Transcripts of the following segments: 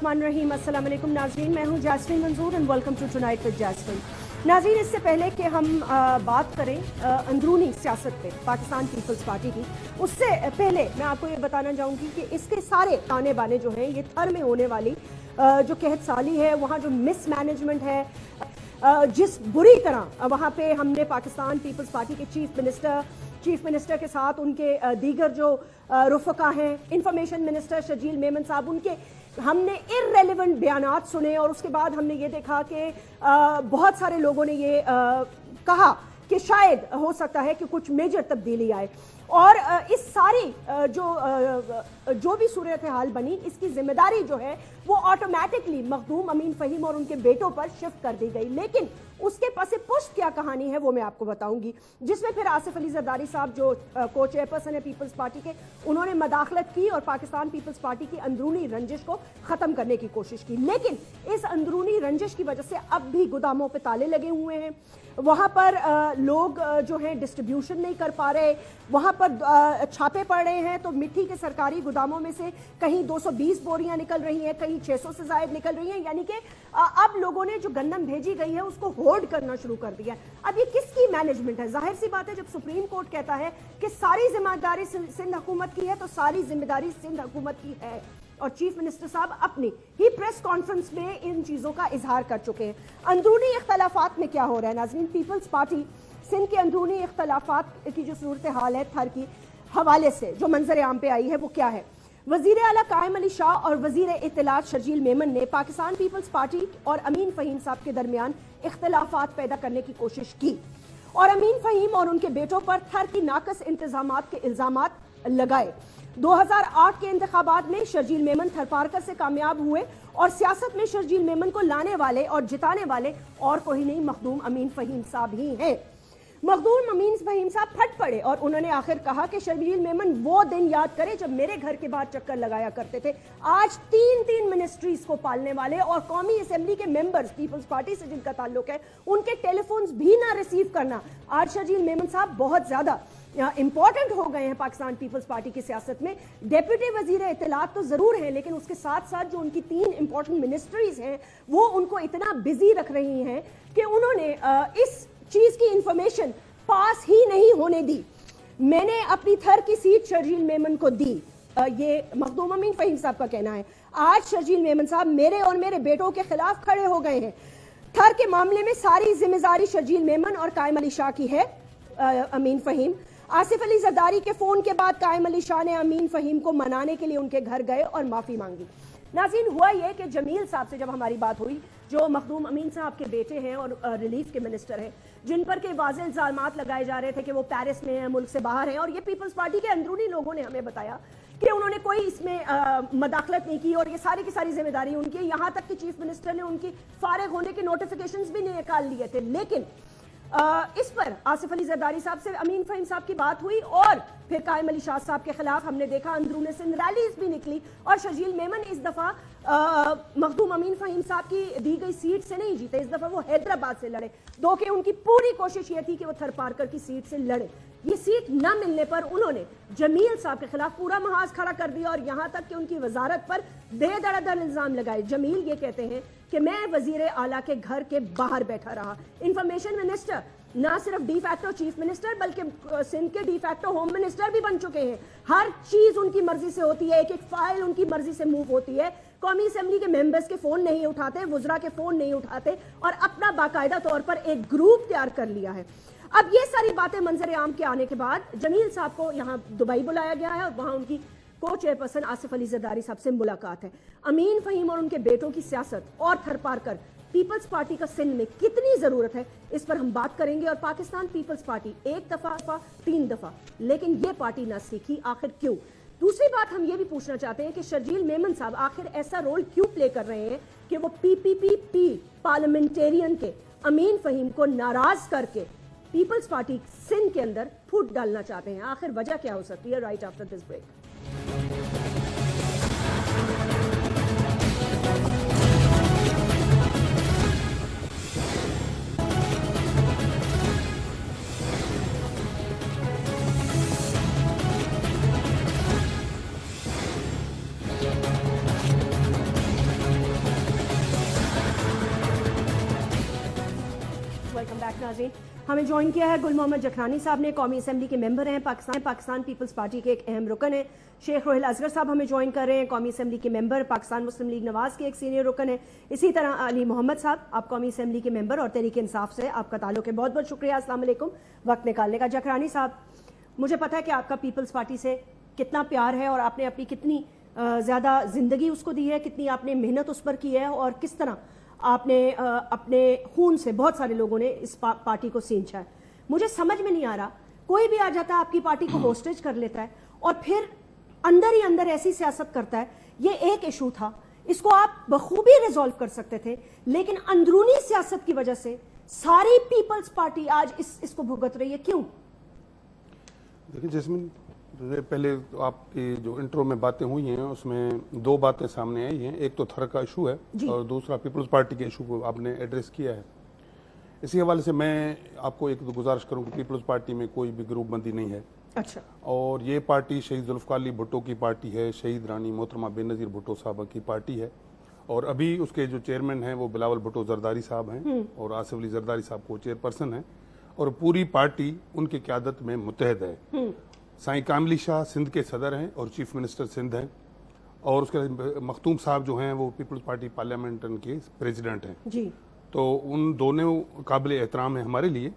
बिस्मिल्लाहिर्रहमानिर्रहीम। अस्सलाम वालेकुम नाज़रीन, मैं हूं Jasmine Manzoor and welcome to Tonight with Jasmine. नाज़रीन, इससे पहले कि हम बात करें अंदरूनी सियासत पे पाकिस्तान पीपल्स पार्टी की, उससे पहले मैं आपको ये बताना चाहूँगी कि इसके सारे ताने बाने जो हैं ये थर में होने वाली जो कहत साली है, वहाँ जो मिस मैनेजमेंट है, जिस बुरी तरह वहाँ पे हमने पाकिस्तान पीपल्स पार्टी के चीफ मिनिस्टर के साथ उनके दीगर जो रुफ़का हैं, इंफॉर्मेशन मिनिस्टर शर्जील मेमन साहब, उनके हमने इर्रेलेवेंट बयानात सुने और उसके बाद हमने ये देखा कि बहुत सारे लोगों ने ये कहा कि शायद हो सकता है कि कुछ मेजर तब्दीली आए और इस सारी जो भी सूरत हाल बनी, इसकी जिम्मेदारी जो है वो ऑटोमेटिकली मखदूम अमीन फ़हीम और उनके बेटों पर शिफ्ट कर दी गई। लेकिन उसके पसे पुष्ट क्या कहानी है वो मैं आपको बताऊंगी, जिसमें फिर आसिफ अली जरदारी साहब जो को चेयरपर्सन है पीपल्स पार्टी के, उन्होंने मदाखलत की और पाकिस्तान पीपल्स पार्टी की अंदरूनी रंजिश को ख़त्म करने की कोशिश की। लेकिन इस अंदरूनी रंजिश की वजह से अब भी गोदामों पर ताले लगे हुए हैं, वहाँ पर लोग जो हैं डिस्ट्रीब्यूशन नहीं कर पा रहे, वहाँ पर छापे पड़ रहे हैं तो मिट्टी के सरकारी गोदामों में से कहीं 220 बोरियां निकल रही हैं, कहीं 600 से ज़ायद निकल रही हैं, यानी कि अब लोगों ने जो गंदम भेजी गई है उसको होल्ड करना शुरू कर दिया है। अब ये किसकी मैनेजमेंट है? जाहिर सी बात है, जब सुप्रीम कोर्ट कहता है कि सारी जिम्मेदारी सिंध हुकूमत की है तो सारी जिम्मेदारी सिंध हुकूमत की है और चीफ मिनिस्टर साहब अपनी ही प्रेस कॉन्फ्रेंस में इन चीज़ों का इजहार कर चुके हैं। अंदरूनी इख्तलाफात में क्या हो रहा है नाज़रीन? पीपल्स पार्टी सिंध के अंदरूनी इख्तलाफात की जो सूरत हाल है थर की हवाले से जो मंजर आम पे आई है वो क्या है? वज़ीर आला कायम अली शाह और वज़ीर इत्तलात शर्जील मेमन ने पाकिस्तान पीपल्स पार्टी और अमीन फ़हीम साहब के दरमियान इख्तलाफात पैदा करने की कोशिश की और अमीन फ़हीम और उनके बेटों पर थर की नाकस इंतजामात के इल्जामात लगाए। 2008 के इंतखाबात में शर्जील मेमन थरपारकर से कामयाब हुए और सियासत में शर्जील मेमन को लाने वाले और जिताने वाले और कोई नहीं, मखदूम अमीन फ़हीम साहब ही हैं। मखदूम अमीन फ़हीम साहब फट पड़े और उन्होंने आखिर कहा कि शर्जील मेमन वो दिन याद करे जब मेरे घर के बाहर चक्कर लगाया करते थे। आज तीन मिनिस्ट्रीज को पालने वाले और कौमी असेंबली के मेंबर्स पीपल्स पार्टी से जिनका ताल्लुक है, उनके टेलीफोन्स भी ना रिसीव करना, आज शर्जील मेमन साहब बहुत ज्यादा इंपॉर्टेंट हो गए हैं पाकिस्तान पीपल्स पार्टी की सियासत में। डेप्यूटी वजीर इत्तलात तो जरूर हैं, लेकिन उसके साथ साथ जो उनकी 3 इंपॉर्टेंट मिनिस्ट्रीज हैं वो उनको इतना बिजी रख रही हैं कि उन्होंने इस चीज की इंफॉर्मेशन पास ही नहीं होने दी। मैंने अपनी थर की सीट शर्जील मेमन को दी, ये मखदूम अमीन फ़हीम साहब का कहना है। आज शर्जील मेमन साहब मेरे और मेरे बेटों के खिलाफ खड़े हो गए हैं। थर के मामले में सारी जिम्मेदारी शर्जील मेमन और कायम अली शाह की है। अमीन फ़हीम, आसिफ अली जरदारी के फोन के बाद कायम अली शाह ने अमीन फ़हीम को मनाने के लिए उनके घर गए और माफी मांगी। नाज़रीन, हुआ ये कि जमील साहब से जब हमारी बात हुई, जो मखदूम अमीन साहब के बेटे हैं और रिलीफ के मिनिस्टर हैं, जिन पर के वाज़ेह इल्ज़ामात लगाए जा रहे थे कि वो पेरिस में हैं, मुल्क से बाहर हैं, और ये पीपल्स पार्टी के अंदरूनी लोगों ने हमें बताया कि उन्होंने कोई इसमें मदाखलत नहीं की और ये सारी की सारी जिम्मेदारी उनकी, यहाँ तक कि चीफ मिनिस्टर ने उनकी फारिग होने के नोटिफिकेशंस भी निकाल लिए थे। लेकिन इस पर आसिफ अली जरदारी साहब से अमीन फ़हीम साहब की बात हुई और फिर कायम अली शाह साहब के खिलाफ हमने देखा अंदरूनी सिंध रैलीज भी निकली और शर्जील मेमन इस दफा मखदूम अमीन फ़हीम साहब की दी गई सीट से नहीं जीते, इस दफा वो हैदराबाद से लड़े। दो कि उनकी पूरी कोशिश ये थी कि वो थरपारकर की सीट से लड़े। ये सीट न मिलने पर उन्होंने जमील साहब के खिलाफ पूरा महाज खड़ा कर दिया और यहां तक कि उनकी वजारत पर बेधड़क इल्जाम लगाए। जमील ये कहते हैं कि मैं वजीर आला के घर के बाहर बैठा रहा। इंफॉर्मेशन मिनिस्टर ना सिर्फ डी फैक्टो चीफ मिनिस्टर बल्कि सिंध के डी फैक्टो होम मिनिस्टर भी बन चुके हैं। हर चीज उनकी मर्जी से होती है, एक एक फाइल उनकी मर्जी से मूव होती है। कौमी असेंबली के मेंबर्स के फोन नहीं उठाते, वुजरा के फोन नहीं उठाते और अपना बाकायदा तौर पर एक ग्रुप तैयार कर लिया है। अब ये सारी बातें मंजर आम के आने के बाद जमील साहब को यहाँ दुबई बुलाया गया है और वहां उनकी को चेयरपर्सन आसिफ अली जरदारी साहब से मुलाकात है। अमीन फ़हीम और उनके बेटों की सियासत और थरपारकर पीपल्स पार्टी का सिंध में कितनी जरूरत है, इस पर हम बात करेंगे। और पाकिस्तान पीपल्स पार्टी एक दफा 3 दफा, लेकिन ये पार्टी ना सीखी, आखिर क्यों? दूसरी बात हम ये भी पूछना चाहते हैं कि शर्जील मेमन साहब आखिर ऐसा रोल क्यों प्ले कर रहे हैं कि वो पीपीपी पार्लियामेंटेरियन के अमीन फ़हीम को नाराज करके पीपल्स पार्टी सिंध के अंदर फूट डालना चाहते हैं? आखिर वजह क्या हो सकती है? Right after this break. नाज़रीन, हमें ज्वाइन किया है गुल मोहम्मद जखरानी साहब ने, कौमी असम्बली के मेंबर हैं, पाकिस्तान पीपल्स पार्टी के एक अहम रुकन है। शेख रोहिल असगर साहब हमें ज्वाइन कर रहे हैं, कौमी असम्बली के मेंबर, पाकिस्तान मुस्लिम लीग नवाज़ के एक सीनियर रुकन है। इसी तरह अली मोहम्मद साहब, आप कौमी असम्बली के मेंबर और तहरीक इंसाफ से आपका ताल्लुक है। बहुत बहुत शुक्रिया, अस्सलाम वालेकुम, वक्त निकालने का। जखरानी साहब, मुझे पता है कि आपका पीपल्स पार्टी से कितना प्यार है और आपने अपनी कितनी ज़्यादा ज़िंदगी उसको दी है, कितनी आपने मेहनत उस पर की है और किस तरह आपने अपने खून से बहुत सारे लोगों ने इस पार्टी को सींचा है। मुझे समझ में नहीं आ रहा, कोई भी आ जाता है आपकी पार्टी को होस्टेज कर लेता है और फिर अंदर ही अंदर ऐसी सियासत करता है। ये एक इशू था, इसको आप बखूबी रिजॉल्व कर सकते थे, लेकिन अंदरूनी सियासत की वजह से सारी पीपल्स पार्टी आज इसको भुगत रही है। क्यों? देखिए जैस्मिन, पहले तो आपकी जो इंट्रो में बातें हुई हैं उसमें दो बातें सामने आई हैं। एक तो थर का इशू है और दूसरा पीपल्स पार्टी के इशू को आपने एड्रेस किया है। इसी हवाले से मैं आपको एक तो गुजारिश करूं कि पीपल्स पार्टी में कोई भी ग्रुप बंदी नहीं है। अच्छा। और ये पार्टी शहीद जुल्फ़िकार अली भुट्टो की पार्टी है, शहीद रानी मोहतरमा बेनज़ीर भुट्टो साहबा की पार्टी है और अभी उसके जो चेयरमैन हैं वो बिलावल भुट्टो जरदारी साहब हैं और आसिफ अली जरदारी साहब को चेयरपर्सन है और पूरी पार्टी उनकी क़यादत में मुत्तहद है। साईं कामली शाह सिंध के सदर हैं और चीफ मिनिस्टर सिंध हैं और उसके मखतूम साहब जो हैं वो पीपल्स पार्टी पार्लियामेंट के प्रेसिडेंट हैं जी। तो उन दोनों काबिल एहतराम है हमारे लिए।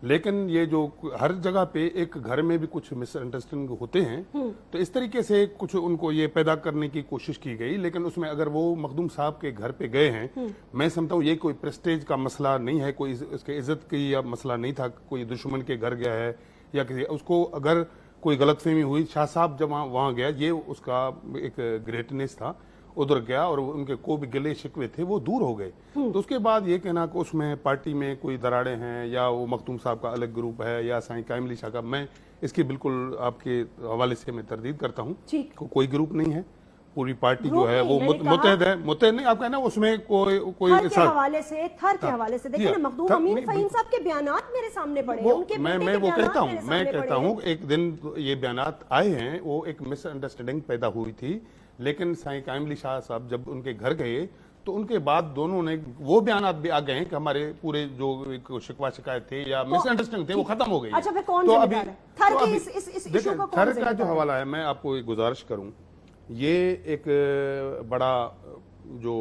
लेकिन ये जो हर जगह पे एक घर में भी कुछ मिसअंडरस्टैंडिंग होते हैं तो इस तरीके से कुछ उनको ये पैदा करने की कोशिश की गई। लेकिन उसमें अगर वो मखदूम साहब के घर पे गए हैं, मैं समझता हूँ ये कोई प्रेस्टेज का मसला नहीं है, कोई इसके इज्जत की या मसला नहीं था, कोई दुश्मन के घर गया है या किसी उसको अगर कोई गलतफहमी हुई। शाह साहब जब वहाँ गया, ये उसका एक ग्रेटनेस था, उधर गया और उनके को भी गिले शिकवे थे वो दूर हो गए। तो उसके बाद ये कहना कि उसमें पार्टी में कोई दरारें हैं या वो मखदूम साहब का अलग ग्रुप है या साईं कामली शाह का, मैं इसकी बिल्कुल आपके हवाले से मैं तरदीद करता हूँ। कोई ग्रुप नहीं है, पूरी पार्टी जो है वो मुत्तहद है। मुत्तहद नहीं, आप कहना उसमें कोई थर के हवाले से देखिए ना, मखदूम अमीन फ़हीम साहब के बयानात मेरे सामने पड़े हैं, उनके मैं वो कहता हूँ एक दिन ये बयानात आए हैं, वो एक मिसअंडरस्टैंडिंग पैदा हुई थी। लेकिन साईं कामली शाह साहब जब उनके घर गए तो उनके बाद दोनों ने वो बयानात भी आ गए हैं कि हमारे पूरे जो शिकवा शिकायत थे या मिसअंडरस्टैंडिंग थे वो खत्म हो गई। अच्छा, फिर कौन जिम्मेदार है? थर का जो हवाला है, मैं आपको एक गुजारिश करूं, ये एक बड़ा जो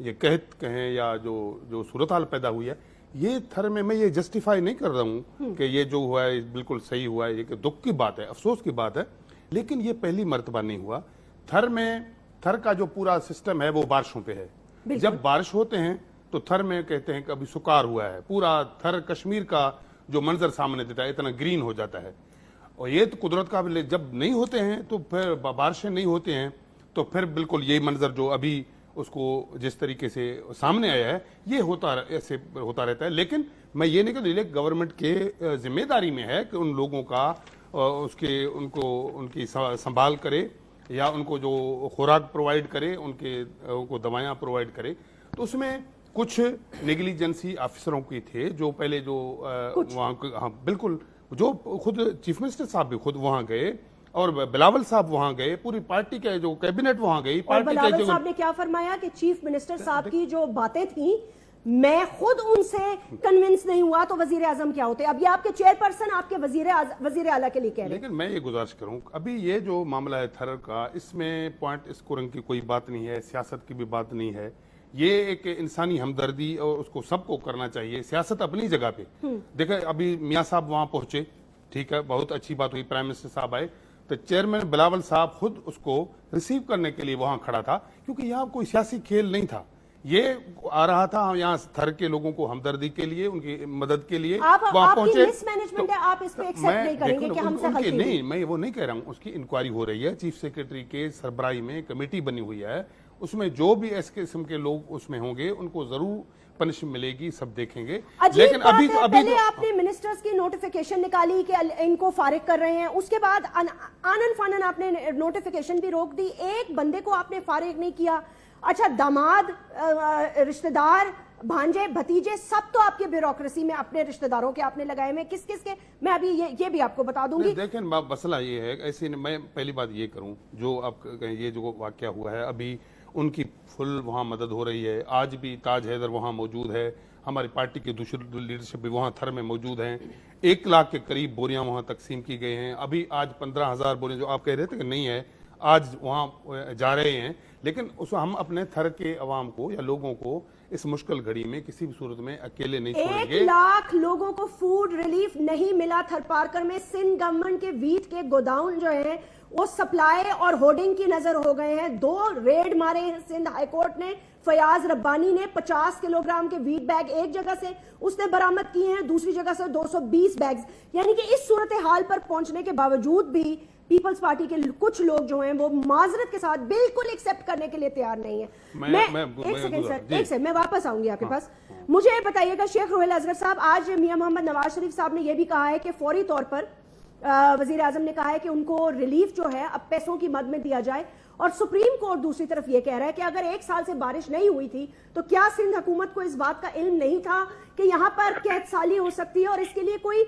ये कहत कहें या जो सूरत हाल पैदा हुई है, ये थर में मैं ये जस्टिफाई नहीं कर रहा हूँ कि ये जो हुआ है बिल्कुल सही हुआ है, ये दुख की बात है, अफसोस की बात है। लेकिन ये पहली मर्तबा नहीं हुआ। थर का जो पूरा सिस्टम है वो बारिशों पे है। जब बारिश होते हैं तो थर में कहते हैं कि अभी सुकार हुआ है, पूरा थर कश्मीर का जो मंजर सामने देता है इतना ग्रीन हो जाता है। और ये तो कुदरत का, जब नहीं होते हैं तो फिर बारिशें नहीं होते हैं तो फिर बिल्कुल ये मंजर जो अभी उसको जिस तरीके से सामने आया है ये ऐसे होता रहता है। लेकिन मैं ये नहीं कहता, गवर्नमेंट के जिम्मेदारी में है कि उन लोगों का उनकी संभाल करे या उनको जो खुराक प्रोवाइड करे, उनको दवाइयाँ प्रोवाइड करे। तो उसमें कुछ नेग्लिजेंसी ऑफिसरों की थे जो पहले जो वहाँ, हाँ बिल्कुल, जो खुद चीफ मिनिस्टर साहब भी खुद वहाँ गए और बिलावल साहब वहाँ गए, पूरी पार्टी के जो कैबिनेट वहाँ गई। बिलावल साहब ने क्या फरमाया कि चीफ मिनिस्टर साहब की जो बातें थी मैं खुद उनसे कन्विंस नहीं हुआ तो वजीर आजम क्या होते। अब ये आपके चेयरपर्सन आपके वजीर आला के लिए कह रहे हैं। लेकिन मैं ये गुजारिश करूं, अभी ये जो मामला है थर का, इसमें पॉइंट स्कोरिंग की कोई बात नहीं है, सियासत की भी बात नहीं है। ये एक इंसानी हमदर्दी और उसको सबको करना चाहिए, सियासत अपनी जगह पे। देखिए अभी मियाँ साहब वहां पहुंचे, ठीक है, बहुत अच्छी बात हुई, प्राइम मिनिस्टर साहब आए तो चेयरमैन बिलावल साहब खुद उसको रिसीव करने के लिए वहां खड़ा था, क्योंकि यहाँ कोई सियासी खेल नहीं था। ये आ रहा था यहाँ थर के लोगों को हमदर्दी के लिए, उनकी मदद के लिए वहां पहुंचे। मिसमैनेजमेंट है, आप इस पे एक्सेप्ट नहीं करेंगे कि हमसे गलती हुई? नहीं, मैं वो नहीं कह रहा हूँ। उसकी इंक्वायरी हो रही है, चीफ सेक्रेटरी के सरबराही में कमेटी बनी हुई है, उसमें जो भी इस किस्म के लोग उसमें होंगे उनको जरूर पनिशमेंट मिलेगी, सब देखेंगे। लेकिन अभी पहले आपने मिनिस्टर्स की नोटिफिकेशन निकाली कि इनको फारिग कर रहे हैं, उसके बाद आनन फानन आपने नोटिफिकेशन भी रोक दी, एक बंदे को आपने फारिग नहीं किया। अच्छा, दामाद, रिश्तेदार, भांजे, भतीजे, सब तो आपके ब्यूरोक्रेसी में अपने रिश्तेदारों के आपने लगाए में, किस किस के, मैं अभी ये भी आपको बता दूंगी। देखें मसला ये है, ऐसे मैं पहली बात ये करूं, जो आप ये जो वाकया हुआ है, अभी उनकी फुल वहाँ मदद हो रही है। आज भी ताज हैदर वहाँ मौजूद है, हमारी पार्टी की दूसरी लीडरशिप भी वहाँ थर में मौजूद हैं। 1 लाख के करीब बोरियां वहाँ तकसीम की गई हैं। अभी आज 15,000 बोरियां, जो आप कह रहे थे कि नहीं है, आज वहाँ जा रहे हैं। लेकिन उस हम अपने थर के अवाम को या लोगों को इस मुश्किल घड़ी में किसी भी सूरत में अकेले नहीं छोड़ेंगे। 1 लाख लोगों को फूड रिलीफ नहीं मिला थरपारकर में। सिंध गवर्नमेंट के वीट के गोदाउन जो है वो सप्लाई और होर्डिंग की नजर हो गए हैं। 2 रेड मारे हैं सिंध हाईकोर्ट ने। फयाज रब्बानी ने 50 किलोग्राम के वीट बैग एक जगह से उसने बरामद किए हैं, दूसरी जगह से 220 बैग्स। यानी कि इस सूरत हाल पर पहुंचने के बावजूद भी पीपल्स पार्टी के कुछ लोग जो हैं वो माजरत के साथ बिल्कुल एक्सेप्ट करने के लिए तैयार नहीं है। एक सेकंड सर, एक सेकंड, मैं वापस आऊंगी आपके पास। मुझे ये बताइएगा शेख रोहेल असगर साहब, आज मियां मोहम्मद नवाज शरीफ साहब ने यह भी कहा है कि फौरी तौर पर वजीर आजम ने कहा है कि उनको रिलीफ जो है अब पैसों की मद में दिया जाए, और सुप्रीम कोर्ट दूसरी तरफ ये कह रहा है कि अगर 1 साल से बारिश नहीं हुई थी तो क्या सिंध हुकूमत को इस बात का इल्म नहीं था कि यहाँ पर कैद साली हो सकती है और इसके लिए कोई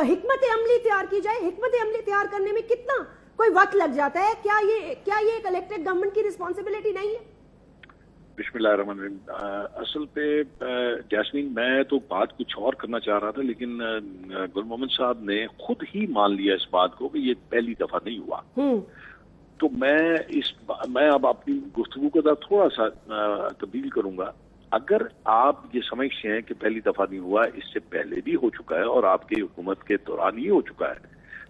हिकमत अमली तैयार की जाए। हिकमत अमली तैयार करने में कितना कोई वक्त लग जाता है? क्या ये एक इलेक्टेड गवर्नमेंट की रिस्पॉन्सिबिलिटी नहीं है? बिस्मिल्लाहिर्रहमानिर्रहीम। असल पे जैस्मीन, मैं तो बात कुछ और करना चाह रहा था, लेकिन गुल मोहम्मद साहब ने खुद ही मान लिया इस बात को कि ये पहली दफा नहीं हुआ। तो मैं अब अपनी गुफ्तगू का थोड़ा सा तब्दील करूंगा। अगर आप ये समझते हैं कि पहली दफा नहीं हुआ, इससे पहले भी हो चुका है और आपकी हुकूमत के दौरान ही हो चुका है,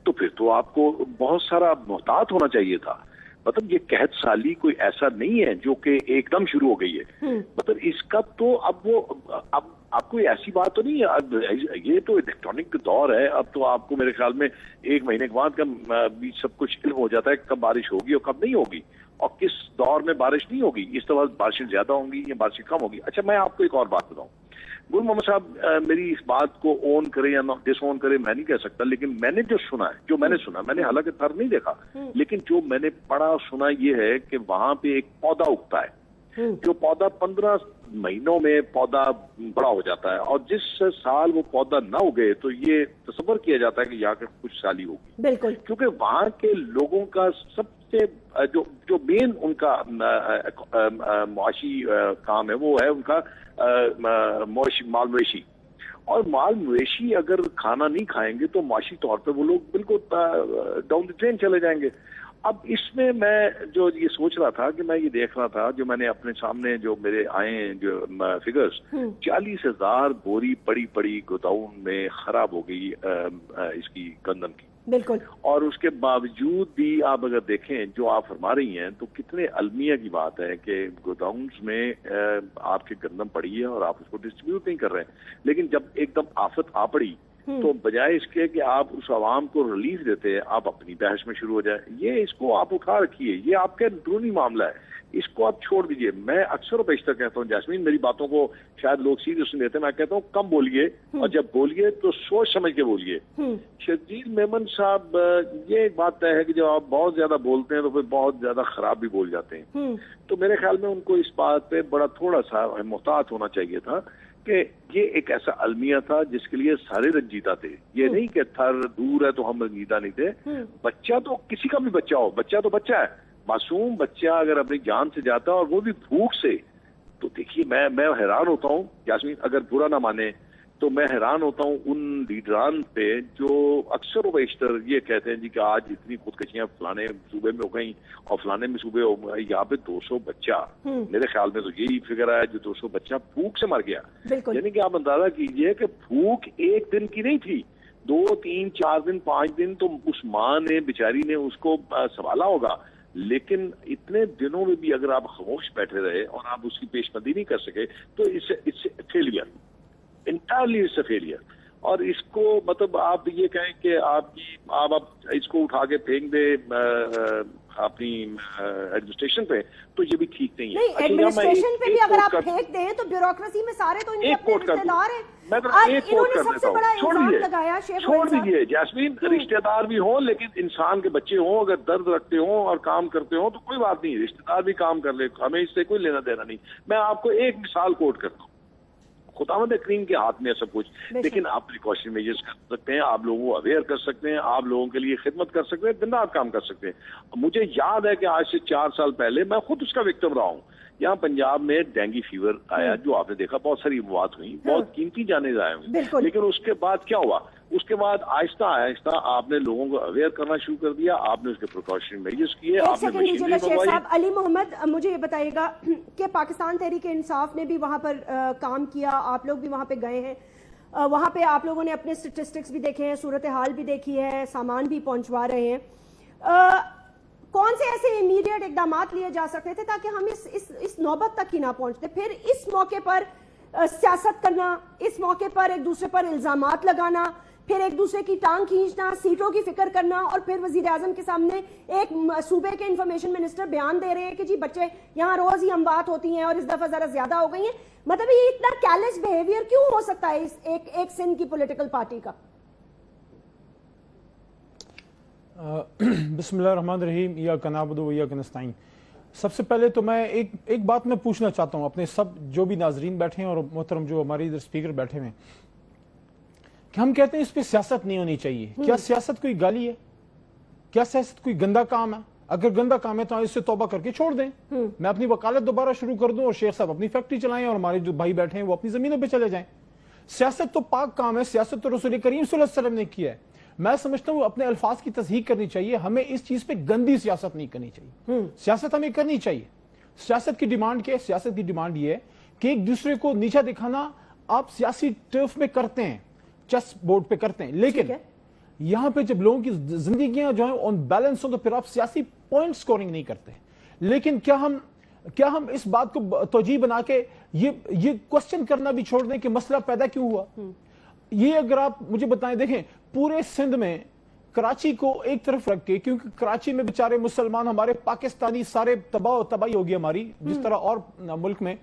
तो फिर तो आपको बहुत सारा मोहतात होना चाहिए था। मतलब ये कहत साली कोई ऐसा नहीं है जो कि एकदम शुरू हो गई है। मतलब इसका तो अब कोई ऐसी बात तो नहीं है। अब ये तो इलेक्ट्रॉनिक दौर है। अब तो आपको मेरे ख्याल में 1 महीने के बाद भी सब कुछ इल्म हो जाता है कब बारिश होगी और कब नहीं होगी और किस दौर में बारिश नहीं होगी। इस दफा बारिशें ज्यादा होंगी या बारिशें कम होगी। अच्छा, मैं आपको एक और बात बताऊं। गुल मोहम्मद साहब मेरी इस बात को ओन करे या डिसओन करे मैं नहीं कह सकता, लेकिन मैंने जो सुना है, जो मैंने सुना, मैंने हालांकि थर नहीं देखा, लेकिन जो मैंने पढ़ा और सुना ये है कि वहां पे एक पौधा उगता है, जो पौधा 15 महीनों में पौधा बड़ा हो जाता है, और जिस साल वो पौधा ना उगे तो ये तसव्वुर किया जाता है कि यहाँ के कुछ साली होगी। बिल्कुल, क्योंकि वहां के लोगों का सबसे जो मेन उनका मुआशी काम है वो है उनका माल मवेशी। और माल मवेशी अगर खाना नहीं खाएंगे तो मुआशी तौर पे वो लोग बिल्कुल डाउन द ड्रेन चले जाएंगे। अब इसमें मैं जो ये सोच रहा था कि मैं ये देख रहा था, जो मैंने अपने सामने जो मेरे आए जो फिगर्स, 40,000 बोरी पड़ी गोदाउन में खराब हो गई इसकी गंदम की। बिल्कुल। और उसके बावजूद भी आप अगर देखें जो आप फरमा रही हैं, तो कितने अलमिया की बात है कि गोदाउन्स में आपकी गंदम पड़ी है और आप उसको डिस्ट्रीब्यूट नहीं कर रहे हैं। लेकिन जब एकदम आफत आ पड़ी तो बजाय इसके कि आप उस आवाम को रिलीफ देते हैं, आप अपनी बहस में शुरू हो जाए। ये इसको आप उठा रखिए, ये आपका अंदरूनी मामला है, इसको आप छोड़ दीजिए। मैं अक्सर और बेशतर कहता हूँ जैस्मीन, मेरी बातों को शायद लोग सीरियस नहीं लेते, मैं कहता हूँ कम बोलिए और जब बोलिए तो सोच समझ के बोलिए। शजील मेमन साहब, ये एक बात तय है कि जब आप बहुत ज्यादा बोलते हैं तो फिर बहुत ज्यादा खराब भी बोल जाते हैं। तो मेरे ख्याल में उनको इस बात पे बड़ा थोड़ा सा मोहतात होना चाहिए था कि ये एक ऐसा अलमिया था जिसके लिए सारे रंजीदा थे। ये नहीं कि थर दूर है तो हम रंजीदा नहीं थे। बच्चा तो किसी का भी बच्चा हो, बच्चा तो बच्चा है। मासूम बच्चा अगर अपनी जान से जाता है और वो भी भूख से, तो देखिए मैं हैरान होता हूँ यास्मीन, अगर बुरा ना माने तो मैं हैरान होता हूँ उन लीडरान पे जो अक्सर बेशतर ये कहते हैं जी कि आज इतनी खुदकशियां फलाने सूबे में हो गई और फलाने में सूबे हो गई। यहाँ पे 200 बच्चा, मेरे ख्याल में तो यही फिगर है जो 200 बच्चा भूख से मर गया। यानी कि आप अंदाजा कीजिए कि भूख एक दिन की नहीं थी, 2, 3, 4 दिन, 5 दिन तो उस माँ ने बेचारी ने उसको संभाला होगा। लेकिन इतने दिनों में भी अगर आप खामोश बैठे रहे और आप उसकी पेशकदमी नहीं कर सके तो इससे failure, entirely it's a failure. और इसको मतलब आप ये कहें कि आप इसको उठा के फेंक दे अपनी एडमिनिस्ट्रेशन पे, तो ये भी ठीक नहीं है। नहीं, एडमिनिस्ट्रेशन पे भी अगर आप फेंक दें तो ब्यूरोक्रेसी में सारे तो इनके अपने रिश्तेदार हैं। मैं तो एक कोट कर देता हूँ, छोड़ दीजिए जैस्मीन, रिश्तेदार भी हों लेकिन इंसान के बच्चे हों, अगर दर्द रखते हों और काम करते हों तो कोई बात नहीं, रिश्तेदार भी काम कर ले, हमें इससे कोई लेना देना नहीं। मैं आपको एक मिसाल कोट करता हूँ, खुदावंद करीम के हाथ में है सब कुछ, लेकिन आप प्रिकॉशन मेजर्स कर सकते हैं, आप लोगों को अवेयर कर सकते हैं, आप लोगों के लिए खिदमत कर सकते हैं, दिन रात काम कर सकते हैं। मुझे याद है कि आज से 4 साल पहले मैं खुद उसका विक्टिम रहा हूँ یہاں پنجاب میں ڈینگی فیور آیا جو آپ نے دیکھا، بہت ساری موات ہوئی، بہت قیمتی جانیں ضائع ہوئی، لیکن اس کے بعد کیا ہوا؟ اس کے بعد آہستہ آہستہ آپ نے لوگوں کو اویئر کرنا شروع کر دیا، آپ نے اس کے پریکاشن میجرز کیے، آپ نے مشینری منگوائی۔ علی محمد مجھے یہ بتائیے گا کہ پاکستان تحریک انصاف نے بھی وہاں پر کام کیا، آپ لوگ بھی وہاں پہ گئے ہیں، وہاں پہ آپ لوگوں نے اپنے سٹیٹسٹکس بھی دیکھے ہیں، صورتحال بھی دیکھی ہے، سامان بھی پہنچوا رہے ہیں، کون سے ایسے امیڈیٹ اقدامات لیے جا سکتے تھے تاکہ ہم اس نوبت تک ہی نہ پہنچتے؟ پھر اس موقع پر سیاست کرنا، اس موقع پر ایک دوسرے پر الزامات لگانا، پھر ایک دوسرے کی ٹانگ کھینچنا، سیٹوں کی فکر کرنا، اور پھر وزیر اعظم کے سامنے ایک صوبے کے انفارمیشن منسٹر بیان دے رہے ہیں کہ جی بچے یہاں روز ہی اموات ہوتی ہیں اور اس دفعہ ذرا زیادہ ہو گئی ہیں۔ مطلب یہ اتنا کیلش بیہیویئر کیوں ہو سکتا ہے ایک سندھ کی پولیٹیکل پارٹی کا؟ بسم اللہ الرحمن الرحیم، ایاک نعبد و ایاک نستعین۔ سب سے پہلے تو میں ایک بات میں پوچھنا چاہتا ہوں اپنے سب جو بھی ناظرین بیٹھے ہیں اور محترم جو ہمارے ادھر اسپیکر بیٹھے ہیں، کہ ہم کہتے ہیں اس پہ سیاست نہیں ہونی چاہیے، کیا سیاست کوئی گالی ہے؟ کیا سیاست کوئی گندا کام ہے؟ اگر گندا کام ہے تو اس سے توبہ کر کے چھوڑ دیں، میں اپنی وکالت دوبارہ شروع کر دوں اور شیخ صاحب اپنی فیکٹری چلائیں اور ہمارے جو بھائی بیٹھے ہیں وہ اپنی زمینوں پہ چلے جائیں۔ سیاست تو پاک کام ہے، سیاست تو رسول کریم صلی اللہ علیہ وسلم نے کیا ہے۔ میں سمجھتا ہوں اپنے الفاظ کی تصحیح کرنی چاہیے، ہمیں اس چیز پہ گندی سیاست نہیں کرنی چاہیے، سیاست ہمیں کرنی چاہیے۔ سیاست کی ڈیمانڈ کیا ہے؟ سیاست کی ڈیمانڈ یہ ہے کہ ایک دوسرے کو نیچا دکھانا آپ سیاسی ٹرف میں کرتے ہیں، چیس بورڈ پہ کرتے ہیں، لیکن یہاں پہ جب لوگوں کی زندگیاں جو ہیں آن بیلنس ہوں تو پھر آپ سیاسی پوائنٹ سکورنگ نہیں کرتے۔ لیکن کیا ہم اس بات کو توجیہ بنا کے یہ کوسچن کرنا بھی چھوڑ دیں کہ مسئلہ پیدا کیوں ہوا؟ یہ اگر آپ مجھے بتائیں، دیکھیں پورے سندھ میں کراچی کو ایک طرف رکھ کے، کیونکہ کراچی میں بیچارے مسلمان ہمارے پاکستانی سارے تباہی ہوگی ہماری جس طرح اور ملک میں،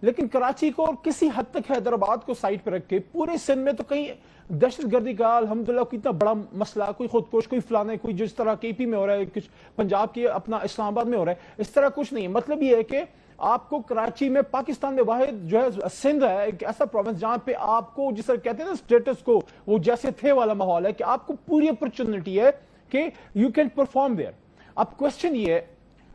لیکن کراچی کو اور کسی حد تک حیدرآباد کو سائڈ پہ رکھ کے پورے سندھ میں تو کہیں دہشت گردی کا الحمدللہ کتنا بڑا مسئلہ، کوئی خودکش، کوئی فلانے، کوئی جس طرح کے پی میں ہو رہا ہے، کچھ پنجاب کی اپنا اسلام آباد میں ہو رہا ہے، اس طرح کچھ نہیں ہے۔ مطلب یہ ہے کہ آپ کو کراچی میں، پاکستان میں واحد جو ہے سندھ ہے ایک ایسا پروونس جہاں پہ آپ کو جس طرح کہتے ہیں نا اسٹیٹس کو وہ جیسے تھے والا ماحول ہے کہ آپ کو پوری اپرچونٹی ہے کہ یو کین پرفارم دیئر۔ اب کوسچن یہ ہے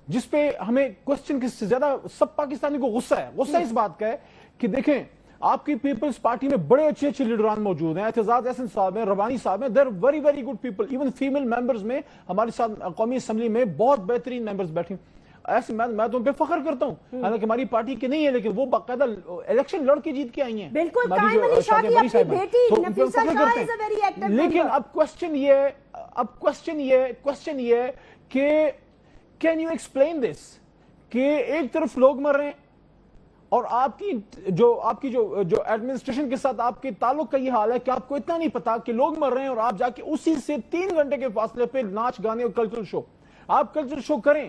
جس پہ ہمیں کوسچن سے زیادہ سب پاکستانی کو غصہ اس بات کا ہے کہ دیکھیں آپ کی پیپلز پارٹی میں بڑے اچھے لیڈران موجود ہیں، اعتزاز احسن صاحب ہیں، ربانی صاحب ہیں، they're very very good people, even female members میں ہمارے ساتھ قومی اسمبلی میں بہت بہترین ممبرز بیٹھے ہیں۔ ایسے میں تو ان پہ فخر کرتا ہوں، حالانکہ ہماری پارٹی کے نہیں ہے لیکن وہ باقاعدہ الیکشن لڑ کے جیت کے آئی ہیں۔ بالکل، قائم علی شاہ کی اپنی بیٹی نفیسہ شاہ is a very active member۔ لیکن اب کوسچن یہ ہے کہ کین یو ایکسپلین دس کہ ایک طرف لوگ مر رہے ہیں اور آپ کی جو ایڈمنسٹریشن کے ساتھ آپ کے تعلق کا یہ حال ہے کہ آپ کو اتنا نہیں پتا کہ لوگ مر رہے ہیں اور آپ جا کے اسی سے 3 گھنٹے کے فاصلے پہ ناچ گانے اور کلچرل شو، آپ کلچرل شو کریں،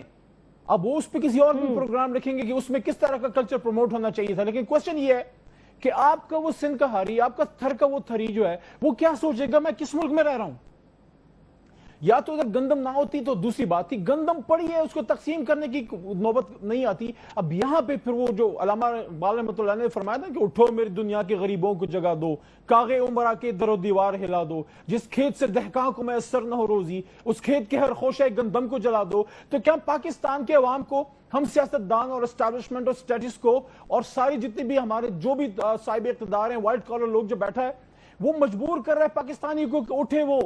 اب وہ اس پہ کسی اور بھی پروگرام رکھیں گے کہ اس میں کس طرح کا کلچر پروموٹ ہونا چاہیے تھا۔ لیکن کوسچن یہ ہے کہ آپ کا وہ سندھ کا ہاری، آپ کا تھر کا وہ تھری جو ہے وہ کیا سوچے گا میں کس ملک میں رہ رہا ہوں؟ یا تو اگر گندم نہ ہوتی تو دوسری بات تھی، گندم پڑی ہے اس کو تقسیم کرنے کی نوبت نہیں آتی۔ اب یہاں پہ پھر وہ جو علامہ اقبال رحمۃ اللہ نے فرمایا تھا کہ اٹھو میری دنیا کے غریبوں کو جگہ دو، کاغے عمرہ کے در و دیوار ہلا دو، جس کھیت سے دہقاں کو میسر نہ ہو روزی اس کھیت کے ہر خوشہ گندم کو جلا دو۔ تو کیا پاکستان کے عوام کو ہم سیاستدان اور اسٹیبلشمنٹ اور اسٹیٹس کو اور ساری جتنے بھی ہمارے جو بھی صاحب اقتدار ہیں، وائٹ کالر لوگ جو بیٹھا ہے، وہ مجبور کر رہے پاکستانی کو کہ اٹھے؟ وہ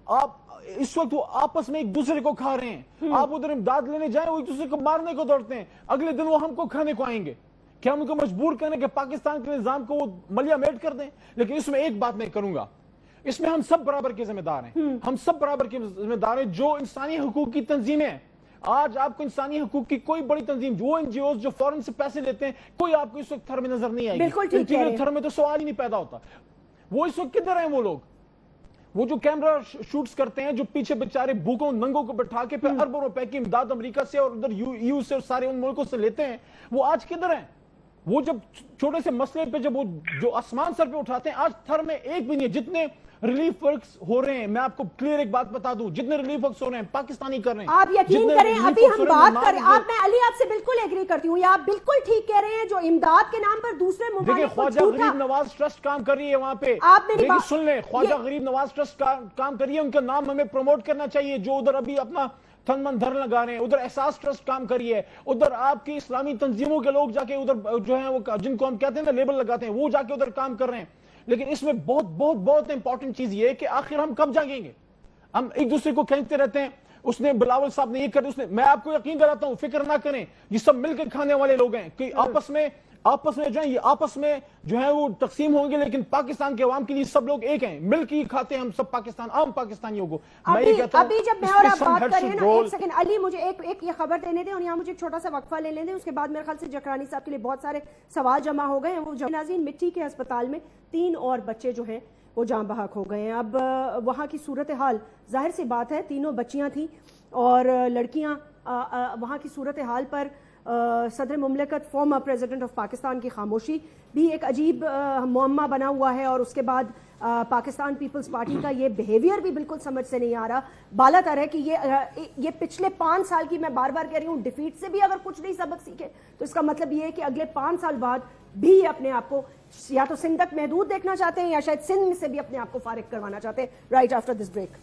آپ اس وقت وہ آپس میں ایک دوسرے کو کھا رہے ہیں، آپ ادھر امداد لینے جائیں وہ ایک دوسرے کو مارنے کو دوڑتے ہیں، اگلے دن وہ ہم کو کھانے کو آئیں گے۔ کیا ہم ان کو مجبور کریں کہ پاکستان کے نظام کو وہ ملیا میٹ کر دیں؟ لیکن اس میں ایک بات میں کروں گا، اس میں ہم سب برابر کے ذمہ دار ہیں، ہم سب برابر کے ذمہ دار ہیں۔ جو انسانی حقوق کی تنظیمیں ہیں، آج آپ کو انسانی حقوق کی کوئی بڑی تنظیم، جو این جی اوز جو فورن سے پیسے لیتے ہیں، کوئی آپ کو اس وقت تھر میں نظر نہیں آئے گی۔ انٹیریئر تھر میں تو سوال ہی نہیں پیدا ہوتا۔ وہ اس وقت کدھر ہیں وہ لوگ؟ وہ جو کیمرہ شوٹس کرتے ہیں، جو پیچھے بیچارے بھوکوں ننگوں کو بٹھا کے پھر اربوں روپے کی امداد امریکہ سے اور ادھر یو سے اور سارے ان ملکوں سے لیتے ہیں، وہ آج کدھر ہیں؟ وہ جب چھوٹے سے مسئلے پہ جب وہ جو آسمان سر پہ اٹھاتے ہیں، آج تھر میں ایک بھی نہیں ہے۔ جتنے ریلیف ورکس ہو رہے ہیں، میں آپ کو کلیئر ایک بات بتا دوں، جتنے ریلیف ورکس ہو رہے ہیں پاکستانی کر رہے ہیں۔ آپ یقین کریں، ابھی ہم بات کریں، میں علی آپ سے بالکل ایگری کرتی ہوں، یہ آپ بالکل ٹھیک کہہ رہے ہیں، جو امداد کے نام پر دوسرے ممالک کو خواجہ غریب نواز ٹرسٹ کام کر رہی ہے وہاں پہ، لیکن سن لیں، خواجہ غریب نواز ٹرسٹ کام کر رہی ہے، ان کا نام ہمیں پروموٹ کرنا چاہیے۔ جو ادھر ابھی اپنا تن من دھن لگا رہے ہیں, ادھر احساس ٹرسٹ کام کری ہے, ادھر آپ کی اسلامی تنظیموں کے لوگ جا کے ادھر جو ہیں وہ جن کو ہم کہتے ہیں نا لیبل لگاتے ہیں, وہ جا کے ادھر کام کر رہے ہیں. لیکن اس میں بہت بہت بہت امپورٹنٹ چیز یہ ہے کہ آخر ہم کب جاگیں گے؟ ہم ایک دوسرے کو کھینچتے رہتے ہیں, اس نے بلاول صاحب نے یہ کر, اس نے, میں آپ کو یقین دلاتا ہوں, فکر نہ کریں, یہ سب مل کے کھانے والے لوگ ہیں کہ آپس میں جو ہے یہ آپس میں جو ہے وہ تقسیم ہوں گے, لیکن پاکستان کے عوام کے لیے سب لوگ ایک ہیں, مل کے کھاتے ہیں ہم سب پاکستان, عام پاکستانیوں کو. میں یہ کہتا ہوں ابھی جب میں اور آپ بات کر رہے ہیں نا, ایک سیکنڈ علی, مجھے ایک یہ خبر دینے دیں اور یہاں مجھے ایک چھوٹا سا وقفہ لے دیں, اس کے بعد میرے خیال سے جکرانی صاحب کے لیے بہت سارے سوال جمع ہو گئے ہیں. وہ ناظرین, مٹی کے ہسپتال میں 3 اور بچے جو ہیں وہ جاں بحق ہو گئے ہیں. اب وہاں کی صورتحال ظاہر سی بات ہے, 3 بچیاں تھیں اور لڑکیاں, وہاں کی صورتحال پر صدر مملکت فارمر پریزیڈنٹ آف پاکستان کی خاموشی بھی ایک عجیب معمہ بنا ہوا ہے, اور اس کے بعد پاکستان پیپلز پارٹی کا یہ بیہیویئر بھی بالکل سمجھ سے نہیں آ رہا. بالا تر ہے کہ یہ پچھلے 5 سال کی, میں بار بار کہہ رہی ہوں, ڈیفیٹ سے بھی اگر کچھ نہیں سبق سیکھے تو اس کا مطلب یہ ہے کہ اگلے 5 سال بعد بھی یہ اپنے آپ کو یا تو سندھ تک محدود دیکھنا چاہتے ہیں یا شاید سندھ سے بھی اپنے آپ کو فارغ کروانا چاہتے ہیں. Right after this break.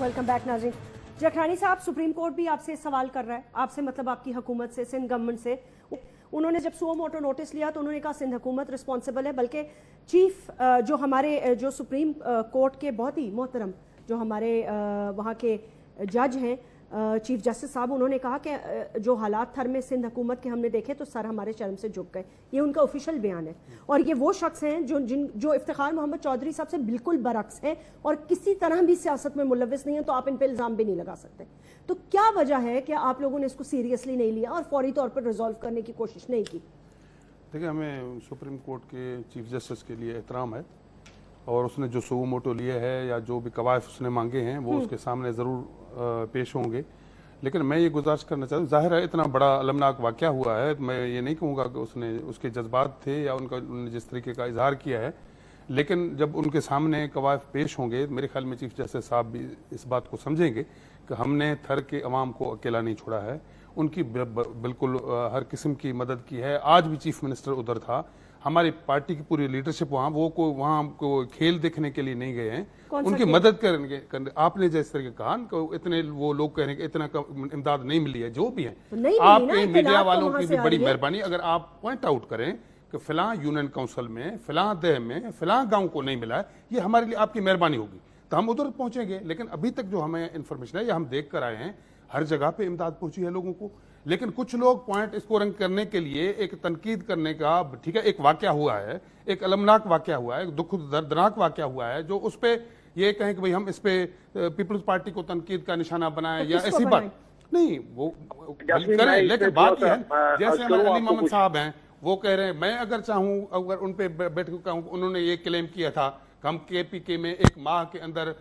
Welcome back ناظرین. جکرانی صاحب, سپریم کورٹ بھی آپ سے سوال کر رہا ہے, آپ سے مطلب آپ کی حکومت سے, سندھ گورنمنٹ سے. انہوں نے جب سو موٹو نوٹس لیا تو انہوں نے کہا سندھ حکومت رسپانسبل ہے, بلکہ چیف جو ہمارے جو سپریم کورٹ کے بہت ہی محترم جو ہمارے وہاں کے جج ہیں, چیف جسٹس صاحب, انہوں نے کہا کہ جو حالات تھر میں سندھ حکومت کے ہم نے دیکھے تو سر ہمارے شرم سے جھک گئے. یہ ان کا آفیشیل بیان ہے, اور یہ وہ شخص ہیں جو افتخار محمد چودھری صاحب سے بالکل برعکس ہیں اور کسی طرح بھی سیاست میں ملوث نہیں ہیں, تو آپ ان پہ الزام بھی نہیں لگا سکتے. تو کیا وجہ ہے کہ آپ لوگوں نے اس کو سیریسلی نہیں لیا اور فوری طور پر ریزالو کرنے کی کوشش نہیں کی؟ دیکھیں, ہمیں سپریم کورٹ کے چیف جسٹس کے لیے احترام ہے, اور اس نے جو سو موٹو لیے ہے یا جو بھی قوائف اس نے مانگے ہیں وہ اس کے سامنے ضرور پیش ہوں گے. لیکن میں یہ گزارش کرنا چاہتا ہوں, ظاہر ہے اتنا بڑا المناک واقعہ ہوا ہے, میں یہ نہیں کہوں گا کہ اس کے جذبات تھے یا انہوں نے جس طریقے کا اظہار کیا ہے, لیکن جب ان کے سامنے قوائف پیش ہوں گے, میرے خیال میں چیف جسٹس صاحب بھی اس بات کو سمجھیں گے کہ ہم نے تھر کے عوام کو اکیلا نہیں چھوڑا ہے, ان کی بالکل ہر قسم کی مدد کی ہے. آج بھی چیف منسٹر ادھر تھا, ہماری پارٹی کی پوری لیڈرشپ وہاں کو کھیل دیکھنے کے لیے نہیں گئے ہیں, ان کی مدد کرنے. آپ نے جس طرح کہا کہ اتنے وہ لوگ کہہ رہے ہیں کہ اتنا امداد نہیں ملی ہے, جو بھی ہیں آپ کے میڈیا والوں کی بھی بڑی مہربانی, اگر آپ پوائنٹ آؤٹ کریں کہ فلاں یونین کونسل میں, فلاں دہ میں, فلاں گاؤں کو نہیں ملا ہے, یہ ہمارے لیے آپ کی مہربانی ہوگی تو ہم ادھر پہنچیں گے. لیکن ابھی تک جو ہمیں انفارمیشن ہے, یہ ہم دیکھ کر آئے ہیں, ہر جگہ پہ امداد پہنچی ہے لوگوں کو. لیکن کچھ لوگ پوائنٹ اسکورنگ کرنے کے لیے ایک تنقید کرنے کا, ٹھیک ہے, ایک واقعہ ہوا ہے, ایک المناک واقعہ ہوا ہے, ایک دردناک واقعہ ہوا ہے, جو اس پہ یہ کہیں کہ ہم اس پہ پیپلز پارٹی کو تنقید کا نشانہ بنائیں یا ایسی بات نہیں, وہ کریں. لیکن بات یہ ہے, جیسے ہمارے علی محمد صاحب ہیں, وہ کہہ رہے ہیں, میں اگر چاہوں, اگر ان پہ بیٹھ کے کہوں, انہوں نے یہ کلیم کیا تھا کہ ہم کے پی کے میں 1 ماہ کے اندر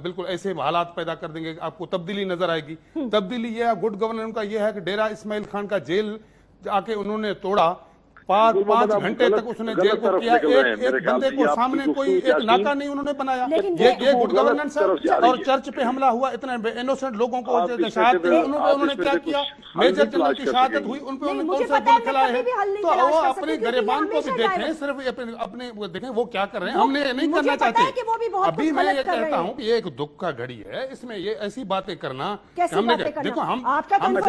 بالکل ایسے حالات پیدا کر دیں گے کہ آپ کو تبدیلی نظر آئے گی. تبدیلی یہ ہے, گڈ گورننس کا یہ ہے کہ ڈیرہ اسماعیل خان کا جیل آ کے انہوں نے توڑا, 5 گھنٹے تک اس نے جیل کو کیا, ایک بندے کو سامنے کوئی ایک ناکہ نہیں انہوں نے بنایا. یہ گڈ گورننس ہے. اور چرچ پہ حملہ ہوا, اتنے انوسنٹ لوگوں کو شہادت ہوئی, انہوں نے کیا کیا, میجر جنرل کی شہادت ہوئی, ان پہ انہوں نے کون سا بل کھلائے ہیں. تو وہ اپنے گریبان کو بھی دیکھیں, صرف اپنے دیکھیں وہ کیا کر رہے ہیں, ہم نے نہیں کرنا چاہتے. ابھی میں یہ کہتا ہوں کہ یہ ایک دکھ کا گھڑی ہے, اس میں یہ ایسی باتیں کرنا, ہم نے دیکھو ہم عوامی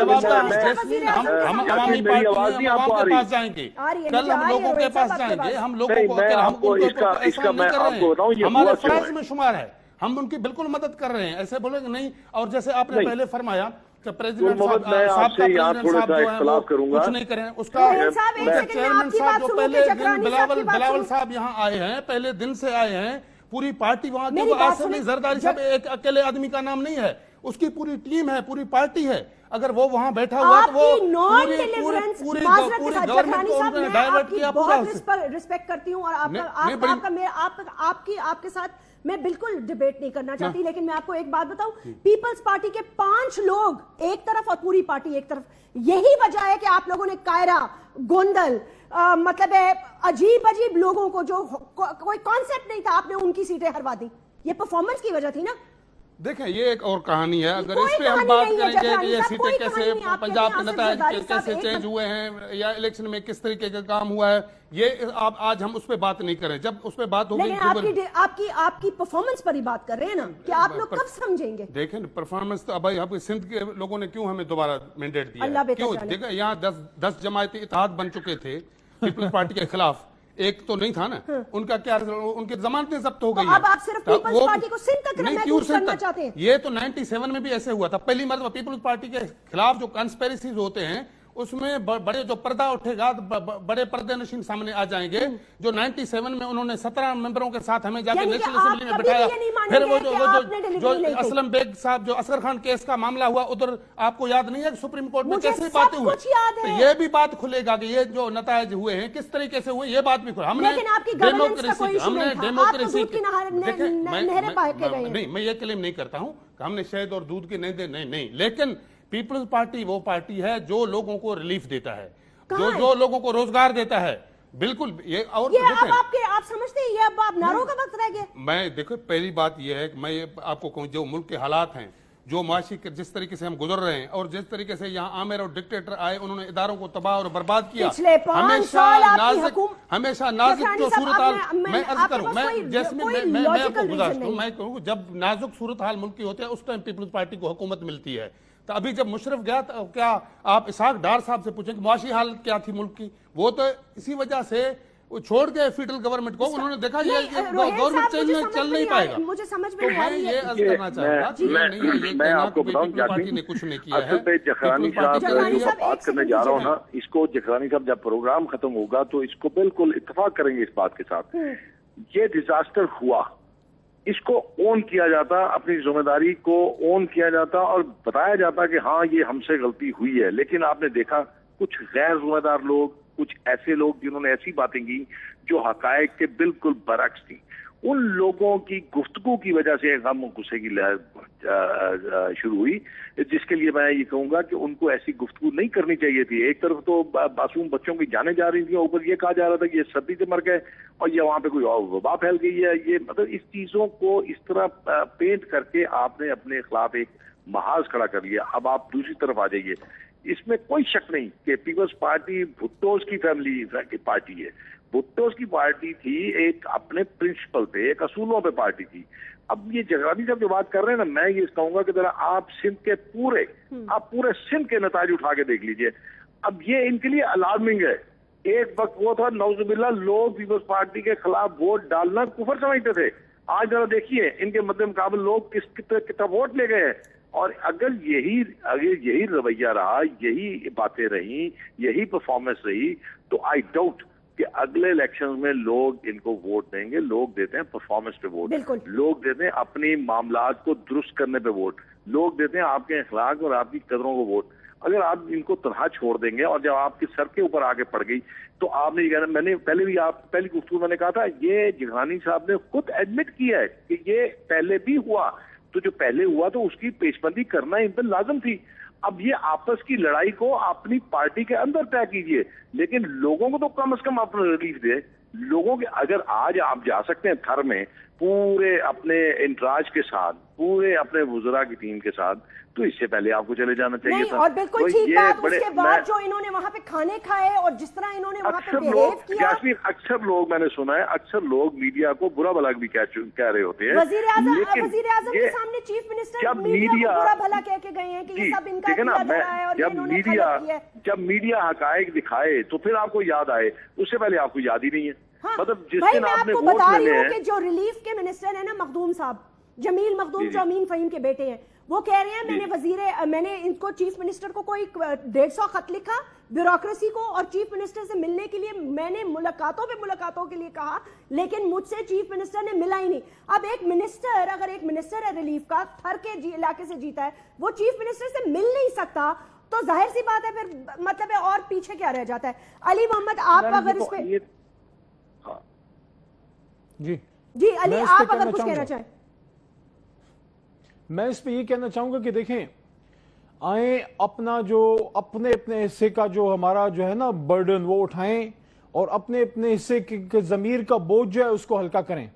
پارٹی عوام کے پاس جائیں گے, کل ہم لوگوں کے پاس جائیں گے, ہم لوگوں کو ہم ان کو ایسا نہیں کر رہے ہیں, ہمارے فرائض میں شمار ہے, ہم ان کی بالکل مدد کر رہے ہیں, ایسے بولے کہ نہیں. اور جیسے آپ نے پہلے فرمایا کہ پریزیڈنٹ صاحب جو ہے وہ کچھ نہیں کریں, اس کا چیئرمین صاحب جو پہلے دن بلاول صاحب یہاں آئے ہیں, پہلے دن سے آئے ہیں, پوری پارٹی وہاں کی, آصف علی زرداری صاحب ایک اکیلے آدمی کا نام نہیں ہے, اس کی پوری ٹیم ہے, پوری پارٹی ہے. اگر وہ وہاں بیٹھا ہوا تو وہ پوری گورنمنٹ کو انہوں نے ڈائیورٹ کیا. بہت رسپیکٹ کرتی ہوں اور آپ کے ساتھ میں بالکل ڈیبیٹ نہیں کرنا چاہتی, لیکن میں آپ کو ایک بات بتاؤں, پیپلز پارٹی کے 5 لوگ ایک طرف اور پوری پارٹی ایک طرف. یہی وجہ ہے کہ آپ لوگوں نے کائرہ, گوندل, مطلب عجیب لوگوں کو جو کوئی کانسیپٹ نہیں تھا, آپ نے ان کی سیٹیں ہروا دی. یہ پرفارمنس کی وجہ تھی نا. دیکھیں یہ ایک اور کہانی ہے. اگر اس پہ ہم بات کریں گے کہ یہ سیٹیں کیسے پنجاب کے نتائج کیسے چینج ہوئے ہیں یا الیکشن میں کس طریقے کا کام ہوا ہے, یہ آج ہم اس پہ بات نہیں کریں. جب اس پہ بات ہوگی, آپ کی پرفارمنس پر ہی بات کر رہے ہیں نا, کہ آپ لوگ کب سمجھیں گے. دیکھیں پرفارمنس تو اب سندھ کے لوگوں نے کیوں ہمیں دوبارہ مینڈیٹ دیا, کیوں؟ دیکھیں یہاں 10 جماعتی اتحاد بن چکے تھے پیپلز پارٹی کے خلاف, ایک تو نہیں تھا نا. ان کا کیا, ان کی ضمانتیں ضبط ہو گئی ہیں. اب آپ صرف پیپلز پارٹی کو سندھ تک محدود کرنا چاہتے ہیں. یہ تو 97 میں بھی ایسے ہوا تھا. پہلی مرتبہ پیپلز پارٹی کے خلاف جو کنسپیریسیز ہوتے ہیں اس میں بڑے جو پردہ اٹھے گا, بڑے پردے نشین سامنے آ جائیں گے. جو 97 میں انہوں نے 17 ممبروں کے ساتھ ہمیں جا کے نیشنل اسمبلی میں بٹھایا. پھر وہ جو اسلم بیگ صاحب جو اصغر خان کیس کا معاملہ ہوا ادھر, آپ کو یاد نہیں ہے کہ سپریم کورٹ میں کیسے باتیں ہوئی. تو یہ بھی بات کھلے گا کہ یہ جو نتائج ہوئے ہیں کس طریقے سے ہوئے, یہ بات بھی کھلے. ہم نے ڈیموکریسی نہیں, میں یہ کلیم نہیں کرتا ہوں کہ ہم نے شہد اور دودھ کی نہیں, لیکن پیپلز پارٹی وہ پارٹی ہے جو لوگوں کو ریلیف دیتا ہے, جو لوگوں کو روزگار دیتا ہے. بالکل. یہ اور آپ سمجھتے ہیں یہ اب آپ نعروں کا وقت رہ گیا. میں دیکھو پہلی بات یہ ہے کہ میں آپ کو کہوں, جو ملک کے حالات ہیں, جو معاشی جس طریقے سے ہم گزر رہے ہیں, اور جس طریقے سے یہاں عامر اور ڈکٹیٹر آئے, انہوں نے اداروں کو تباہ اور برباد کیا. ہمیشہ نازک جو صورتحال, میں عرض کروں, میں آپ کو گزارش کروں, میں کہوں جب نازک صورتحال ملک کی ہوتے ہیں اس ٹائم پیپلز پارٹی کو حکومت ملتی ہے. تو ابھی جب مشرف گیا تو کیا آپ اسحاق ڈار صاحب سے پوچھیں کہ معاشی حالت کیا تھی ملک کی, وہ تو اسی وجہ سے وہ چھوڑ گئے فیڈرل گورنمنٹ کو. انہوں نے دیکھا یہ گورنمنٹ چینج میں چل نہیں پائے گا. مجھے سمجھ میں نہیں آ رہی ہے. یہ عرض کرنا چاہوں گا, میں آپ کو بتاؤں پارٹی نے کچھ نہیں کیا ہے. اصل پہ جخرانی صاحب بات کرنے جا رہا ہوں نا, اس کو جخرانی صاحب جب پروگرام ختم ہوگا تو اس کو بالکل اتفاق کریں گے اس بات کے ساتھ. یہ ڈیزاسٹر ہوا, اس کو اون کیا جاتا, اپنی ذمہ داری کو اون کیا جاتا اور بتایا جاتا کہ ہاں یہ ہم سے غلطی ہوئی ہے. لیکن آپ نے دیکھا کچھ غیر ذمہ دار لوگ, کچھ ایسے لوگ جنہوں نے ایسی باتیں کی جو حقائق کے بالکل برعکس تھیں, ان لوگوں کی گفتگو کی وجہ سے غم و غصے کی لہر شروع ہوئی, جس کے لیے میں یہ کہوں گا کہ ان کو ایسی گفتگو نہیں کرنی چاہیے تھی. ایک طرف تو معصوم بچوں کی جانیں جا رہی تھیں, اوپر یہ کہا جا رہا تھا کہ یہ سردی سے مر گئے اور یہ وہاں پہ کوئی اور وبا پھیل گئی ہے. یہ مطلب اس چیزوں کو اس طرح پینٹ کر کے آپ نے اپنے خلاف ایک محاذ کھڑا کر لیا. اب آپ دوسری طرف آ جائیے. اس میں کوئی شک نہیں کہ پیپلز پارٹی بھٹوز کی فیملی کی پارٹی ہے. بھٹوز کی پارٹی تھی ایک اپنے پرنسپل پہ, ایک اصولوں پہ پارٹی تھی. اب یہ جگرانی صاحب جو بات کر رہے ہیں نا, میں یہ کہوں گا کہ ذرا آپ سندھ کے پورے سندھ کے نتائج اٹھا کے دیکھ لیجئے. اب یہ ان کے لیے الارمنگ ہے. ایک وقت وہ تھا نعوذ باللہ لوگ پیپلز پارٹی کے خلاف ووٹ ڈالنا کفر سمجھتے تھے. آج ذرا دیکھیے ان کے مد مقابل لوگ کتنا ووٹ لے گئے ہیں. اور اگر یہی رویہ رہا, یہی باتیں رہیں, یہی پرفارمنس رہی, تو آئی ڈاؤٹ کہ اگلے الیکشن میں لوگ ان کو ووٹ دیں گے. لوگ دیتے ہیں پرفارمنس پہ ووٹ, لوگ دیتے ہیں اپنی معاملات کو درست کرنے پہ ووٹ, لوگ دیتے ہیں آپ کے اخلاق اور آپ کی قدروں کو ووٹ. اگر آپ ان کو تنہا چھوڑ دیں گے اور جب آپ کے سر کے اوپر آگے پڑ گئی تو آپ نے یہ کہنا, میں نے پہلی گفتگو میں نے کہا تھا, یہ جگرانی صاحب نے خود ایڈمٹ کیا ہے کہ یہ پہلے بھی ہوا, تو جو پہلے ہوا تو اس کی پیشبندی کرنا ان پر لازم تھی. اب یہ آپس کی لڑائی کو اپنی پارٹی کے اندر طے کیجئے, لیکن لوگوں کو تو کم از کم اپنا ریلیف دے. لوگوں کے اگر آج آپ جا سکتے ہیں تھر میں پورے اپنے انٹراج کے ساتھ, پورے اپنے وزراء کی ٹیم کے ساتھ, تو اس سے پہلے آپ کو چلے جانا چاہیے تھا. اور بالکل ٹھیک بات, اس کے بعد جو انہوں نے وہاں پہ کھانے کھائے اور جس طرح انہوں نے وہاں پہ بیہیو کیا, اکثر لوگ میں نے سنا ہے, اکثر لوگ میڈیا کو برا بھلا بھی کہہ رہے ہوتے ہیں. وزیر اعظم کے سامنے چیف منسٹر میڈیا کو برا بھلا کہہ کے گئے ہیں کہ یہ سب ان کا کیا جا رہا ہے اور انہوں نے غلط کیا ہے. جب میڈیا حقائق دکھائے تو پھر آپ کو یاد آئے, اس سے پہلے آپ کو یاد ہی نہیں ہے. مطلب جس دن آپ نے ووٹ لینے ہیں, جو ریلیف کے منسٹر ہیں نا مخدوم صاحب, جمیل مخدوم جو امین فہیم کے بیٹے ہیں, وہ کہہ رہے ہیں मैंने इनको चीफ मिनिस्टर को कोई 150 खत लिखा ब्यूरोक्रेसी को, और चीफ मिनिस्टर से मिलने के लिए मैंने मुलाकातों के लिए कहा, लेकिन मुझसे चीफ मिनिस्टर ने मिला ही नहीं। अब एक मिनिस्टर, अगर एक मिनिस्टर है रिलीफ का, थर के इलाके से जीता है, वो चीफ मिनिस्टर से मिल नहीं सकता, तो जाहिर सी बात है फिर मतलब है और पीछे क्या रह जाता है। अली मोहम्मद, आप अगर इस पे जी अली, आप अगर कुछ कहना चाहें। मैं इस पे ये कहना चाहूंगा कि देखें, आए अपना जो अपने हिस्से का जो हमारा जो है ना बर्डन वो उठाएं, और अपने हिस्से के ज़मीर का बोझ जो है उसको हल्का करें।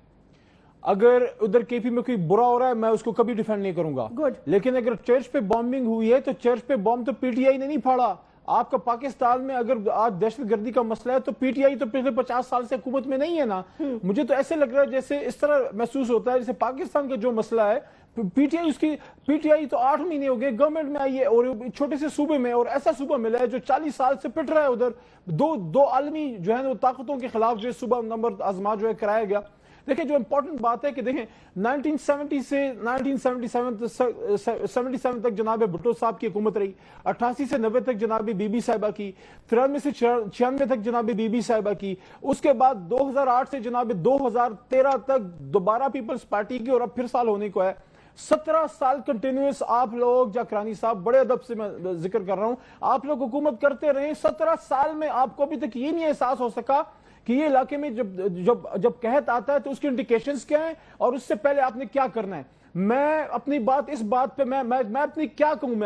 अगर उधर केपी में कोई बुरा हो रहा है, मैं उसको कभी डिफेंड नहीं करूंगा, लेकिन अगर चर्च पे बॉम्बिंग हुई है तो चर्च पे बॉम्ब तो पीटीआई ने नहीं फाड़ा। आपका पाकिस्तान में अगर आज दहशतगर्दी का मसला है तो पीटीआई तो पिछले 50 साल से हुकूमत में नहीं है ना। मुझे तो ऐसे लग रहा है जैसे इस तरह महसूस होता है जैसे पाकिस्तान का जो मसला है, पीटीआई तो 8 महीने हो गए गवर्नमेंट में आई है, और छोटे से सूबे में, और ऐसा सूबा मिला है जो 40 साल से पिट रहा है। उधर दो आलमी जो है वो ताकतों के खिलाफ जो सूबा नंबर आजमा जो है कराया गया। देखिए जो इंपॉर्टेंट बात है कि देखें 1970 से 1977 तक जनाब भुट्टो साहब की हुकूमत रही, 88 से 90 तक जनाब बीबी साहिबा की, 93 से 96 तक जनाब बीबी साहिबा की, उसके बाद 2008 से जनाब 2013 तक दोबारा पीपल्स पार्टी की, और अब फिर साल होने को है। 17 साल कंटिन्यूस आप लोग, जाकरानी साहब बड़े अदब से मैं जिक्र कर रहा हूं, आप लोग हुकूमत करते रहे। 17 साल में आपको अभी तक ये नहीं एहसास हो सका कि ये इलाके में जब कहत आता है तो उसके इंडिकेशंस क्या हैं, और उससे पहले आपने क्या करना है। मैं अपनी बात इस बात पे मैं अपनी क्या कहूं,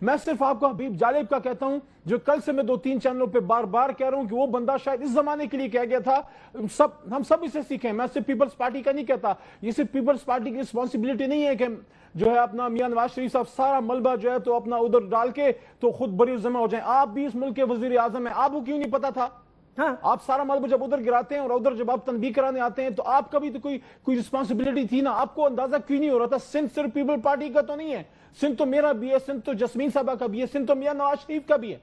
मैं सिर्फ आपको हबीब जालिब का कहता हूं, जो कल से मैं 2-3 चैनलों पे बार बार कह रहा हूं कि वो बंदा शायद इस जमाने के लिए कह गया था। हम सब इसे सीखें। मैं सिर्फ पीपल्स पार्टी का नहीं कहता, ये सिर्फ पीपल्स पार्टी की रिस्पॉन्सिबिलिटी नहीं है कि जो है अपना मियां नवाज शरीफ साहब सारा मलबा जो है तो अपना उधर डाल के तो खुद बरी जमा हो जाए। आप भी इस मुल्क के वजीर आजम है, आपको क्यों नहीं पता था? हाँ। आप सारा मलबा जब उधर गिराते हैं और उधर जब आप तनबीह कराने आते हैं तो आपका भी तो कोई रिस्पांसिबिलिटी थी ना, आपको अंदाजा क्यों नहीं हो रहा था? सिंध सिर्फ पीपल पार्टी का तो नहीं है, सिंध तो मेरा भी है, सिंध तो जस्मीन साहबा का भी है, सिंध तो मियां नवाज शरीफ का भी है।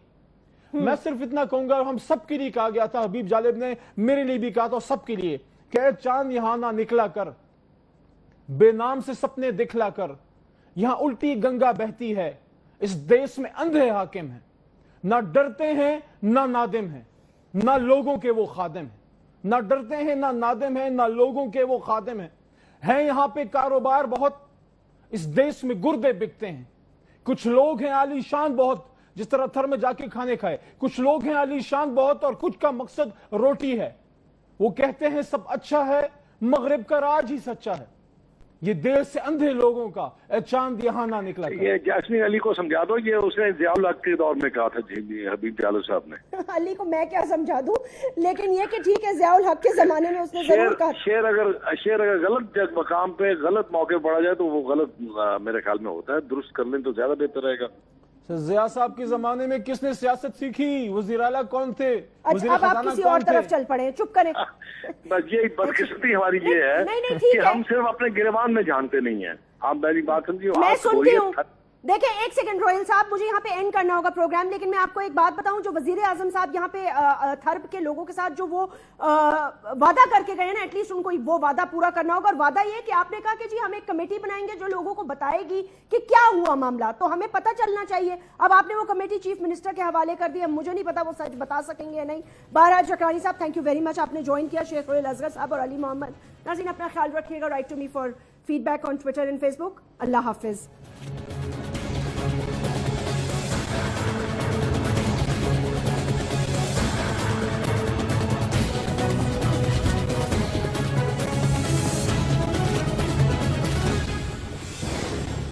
मैं सिर्फ इतना कहूंगा, हम सबके लिए कहा गया था, हबीब जालिब ने मेरे लिए भी कहा था, सबके लिए, कि चांद यहां ना निकला कर, बेनाम से सपने दिखला कर, यहां उल्टी गंगा बहती है, इस देश में अंधे हाकिम है, ना डरते हैं ना नादिम है, ना लोगों के वो खादिम है, ना डरते हैं ना नादिम है, ना लोगों के वो खादिम है यहां पे कारोबार बहुत, इस देश में गुर्दे बिकते हैं। कुछ लोग हैं आलीशान बहुत, जिस तरह थर में जाके खाने खाए, कुछ लोग हैं आलीशान बहुत और कुछ का मकसद रोटी है। वो कहते हैं सब अच्छा है, मगरिब का राज ही सच्चा है, ये देश से अंधे लोगों का चांद यहां ना निकला। ये जास्मीन अली को समझा दो, ये उसने ज़ियाउल हक के दौर में कहा था हबीब जालिब साहब ने। अली को मैं क्या समझा दूं, लेकिन ये कि ठीक है ज़ियाउल हक के जमाने में उसने जरूर कहा। शेर अगर गलत मकाम पे गलत मौके पड़ा जाए तो वो गलत मेरे ख्याल में होता है, दुरुस्त कर लें तो ज्यादा बेहतर रहेगा। ज़िया साहब के जमाने में किसने सियासत सीखी? वज़ीर आला कौन थे? अच्छा, अब आप किसी और तरफ चल पड़े, चुप करें। बस ये बदकिस्मती हमारी ये है कि हम सिर्फ अपने गिरबान में जानते नहीं है। आप मेरी बात समझिए, मैं सुनती हूँ। देखिए एक सेकंड रोयल साहब, मुझे यहाँ पे एंड करना होगा प्रोग्राम, लेकिन मैं आपको एक बात बताऊं, जो वजीर आजम साहब यहाँ पे थर्ब के लोगों के साथ जो वो वादा करके गए ना, एटलीस्ट उनको वो वादा पूरा करना होगा। और वादा ये कि आपने कहा कि जी हम एक कमेटी बनाएंगे जो लोगों को बताएगी कि क्या हुआ मामला, तो हमें पता चलना चाहिए। अब आपने वो कमेटी चीफ मिनिस्टर के हवाले कर दी, अब मुझे नहीं पता वो सच बता सकेंगे या नहीं। बहरहाल जाकरानी साहब, थैंक यू वेरी मच, आपने ज्वाइन किया। शेख रोयल असगर साहब और अली मोहम्मद। नाज़रीन अपना ख्याल रखिएगा। Write to me for feedback on Twitter and Facebook. Allah Hafiz.